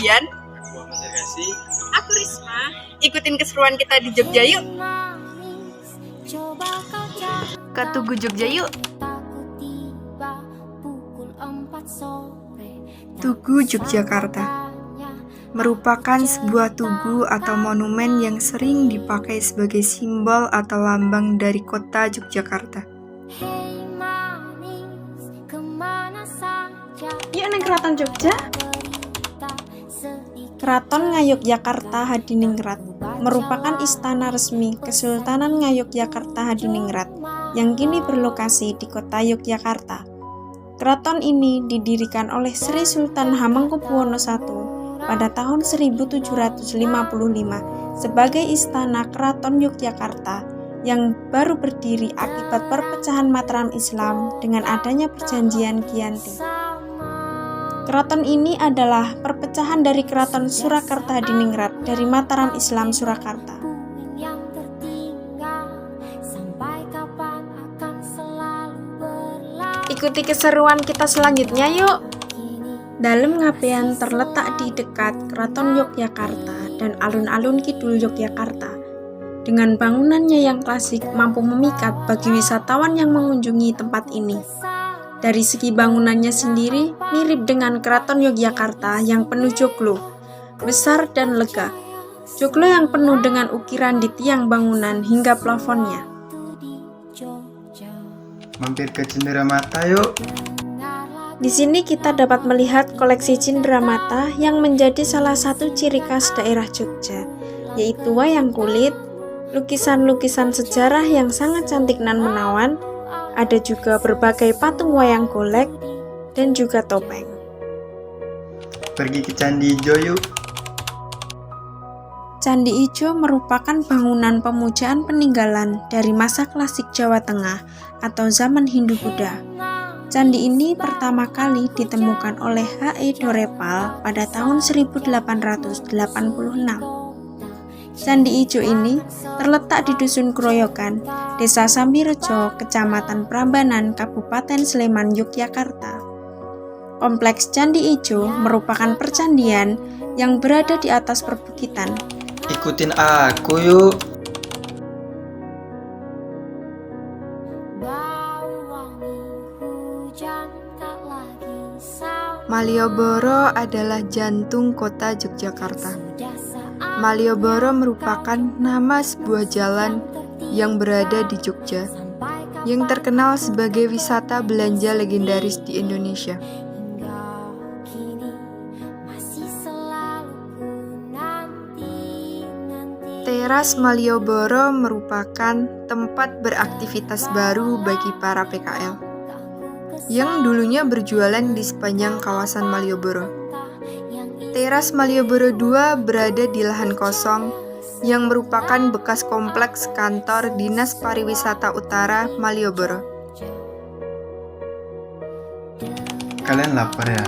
Dian. Aku Kasih. Aku Risma. Ikutin keseruan kita di Jogja yuk. Ke Tugu Jogja yuk. Tugu Yogyakarta merupakan sebuah tugu atau monumen yang sering dipakai sebagai simbol atau lambang dari kota Yogyakarta. Yuk nang Keraton Jogja. Keraton Ngayogyakarta Hadiningrat merupakan istana resmi Kesultanan Ngayogyakarta Hadiningrat yang kini berlokasi di kota Yogyakarta. Keraton ini didirikan oleh Sri Sultan Hamengkubuwono I pada tahun 1755 sebagai Istana Keraton Yogyakarta yang baru berdiri akibat perpecahan Mataram Islam dengan adanya Perjanjian Giyanti. Keraton ini adalah perpecahan dari Keraton Surakarta Hadiningrat dari Mataram Islam Surakarta. Ikuti keseruan kita selanjutnya yuk. Dalem Ngabean terletak di dekat Keraton Yogyakarta dan alun-alun kidul Yogyakarta. Dengan bangunannya yang klasik mampu memikat bagi wisatawan yang mengunjungi tempat ini. Dari segi bangunannya sendiri mirip dengan Keraton Yogyakarta yang penuh joglo, besar dan lega. Joglo yang penuh dengan ukiran di tiang bangunan hingga plafonnya. Mampir ke Cenderamata yuk. Di sini kita dapat melihat koleksi cenderamata yang menjadi salah satu ciri khas daerah Jogja, yaitu wayang kulit, lukisan-lukisan sejarah yang sangat cantik nan menawan, ada juga berbagai patung wayang golek, dan juga topeng. Pergi ke Candi Ijo yuk. Candi Ijo merupakan bangunan pemujaan peninggalan dari masa klasik Jawa Tengah atau zaman Hindu-Buddha. Candi ini pertama kali ditemukan oleh H.E. Dorepal pada tahun 1886. Candi Ijo ini terletak di Dusun Kroyogan, Desa Sambirejo, Kecamatan Prambanan, Kabupaten Sleman, Yogyakarta. Kompleks Candi Ijo merupakan percandian yang berada di atas perbukitan. Ikutin aku yuk. Malioboro adalah jantung kota Yogyakarta. Malioboro merupakan nama sebuah jalan yang berada di Jogja, yang terkenal sebagai wisata belanja legendaris di Indonesia. Teras Malioboro merupakan tempat beraktivitas baru bagi para PKL yang dulunya berjualan di sepanjang kawasan Malioboro. Teras Malioboro II berada di lahan kosong yang merupakan bekas kompleks kantor Dinas Pariwisata Utara Malioboro. Kalian lapar ya?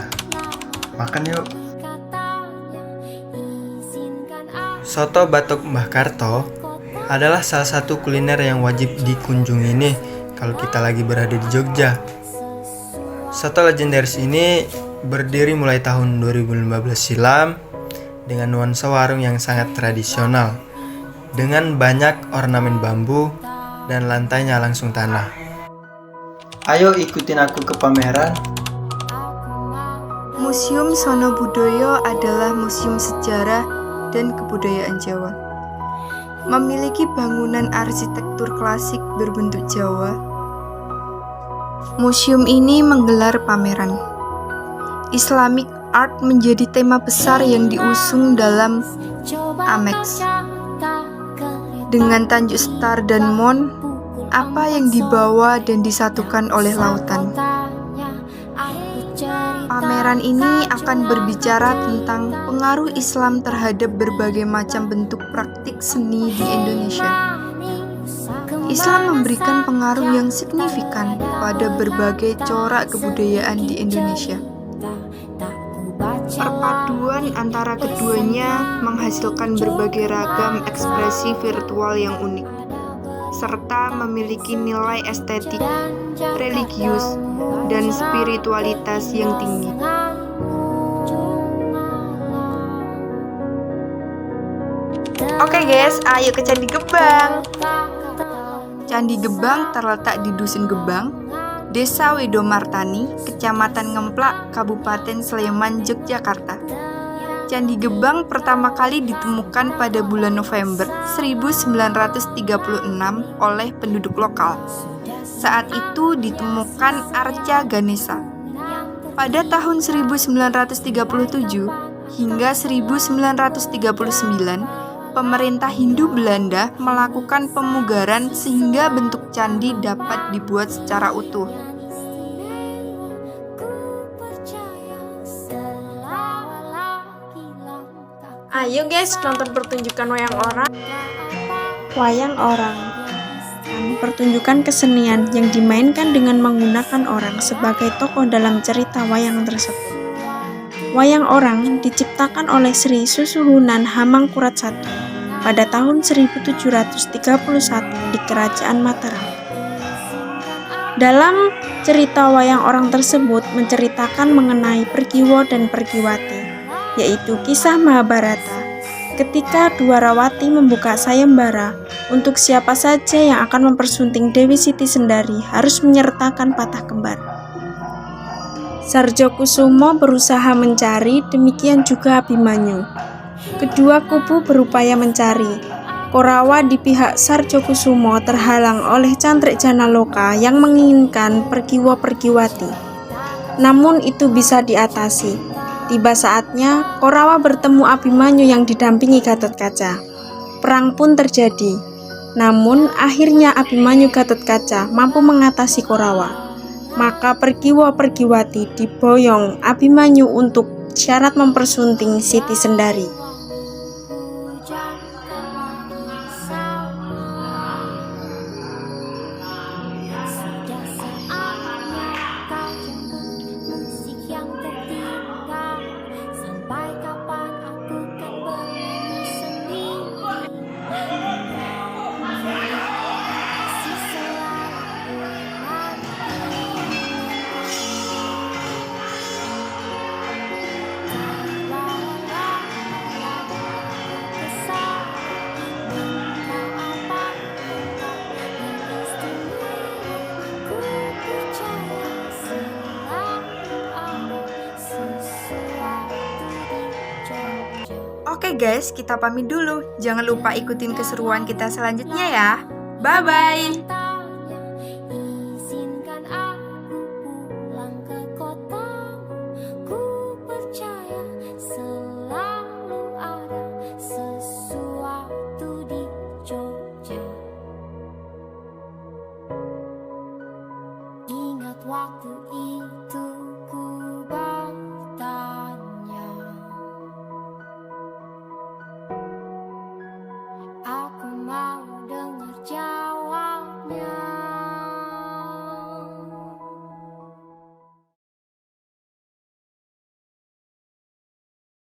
Makan yuk. Soto Batok Mbah Karto adalah salah satu kuliner yang wajib dikunjungi nih kalau kita lagi berada di Jogja. Soto legendaris ini berdiri mulai tahun 2015 silam dengan nuansa warung yang sangat tradisional dengan banyak ornamen bambu dan lantainya langsung tanah. Ayo ikutin aku ke pameran. Museum Sono Budoyo adalah museum sejarah dan kebudayaan Jawa. Memiliki bangunan arsitektur klasik berbentuk Jawa. Museum ini menggelar pameran. Islamic Art menjadi tema besar yang diusung dalam Amex. Dengan tajuk Star dan Moon, apa yang dibawa dan disatukan oleh lautan. Pameran ini akan berbicara tentang pengaruh Islam terhadap berbagai macam bentuk praktik seni di Indonesia. Islam memberikan pengaruh yang signifikan pada berbagai corak kebudayaan di Indonesia. Perpaduan antara keduanya menghasilkan berbagai ragam ekspresi virtual yang unik, serta memiliki nilai estetik, religius, dan spiritualitas yang tinggi. Oke guys, ayo ke Candi Gebang. Candi Gebang terletak di Dusun Gebang, Desa Widomartani, Kecamatan Ngemplak, Kabupaten Sleman, Yogyakarta. Candi Gebang pertama kali ditemukan pada bulan November 1936 oleh penduduk lokal. Saat itu ditemukan arca Ganesha. Pada tahun 1937 hingga 1939, pemerintah Hindu Belanda melakukan pemugaran sehingga bentuk candi dapat dibuat secara utuh. Ayo guys, nonton pertunjukan wayang orang. Wayang orang, pertunjukan kesenian yang dimainkan dengan menggunakan orang sebagai tokoh dalam cerita wayang tersebut. Wayang orang diciptakan oleh Sri Susuhunan Hamangkurat I pada tahun 1731 di Kerajaan Mataram. Dalam cerita wayang orang tersebut menceritakan mengenai Pergiwo dan Pergiwati, yaitu kisah Mahabharata, ketika Dwarawati membuka sayembara untuk siapa saja yang akan mempersunting Dewi Siti Sendari harus menyertakan patah kembar. Sarjokusumo berusaha mencari, demikian juga Abimanyu. Kedua kubu berupaya mencari. Korawa di pihak Sarjokusumo terhalang oleh Cantrik Janaloka yang menginginkan Pergiwo Pergiwati. Namun itu bisa diatasi. Tiba saatnya, Korawa bertemu Abimanyu yang didampingi Gatotkaca. Perang pun terjadi. Namun, akhirnya Abimanyu Gatotkaca mampu mengatasi Korawa. Maka Pergiwo Pergiwati diboyong Abimanyu untuk syarat mempersunting Siti Sendari. Oke guys, kita pamit dulu. Jangan lupa ikutin keseruan kita selanjutnya ya. Bye-bye.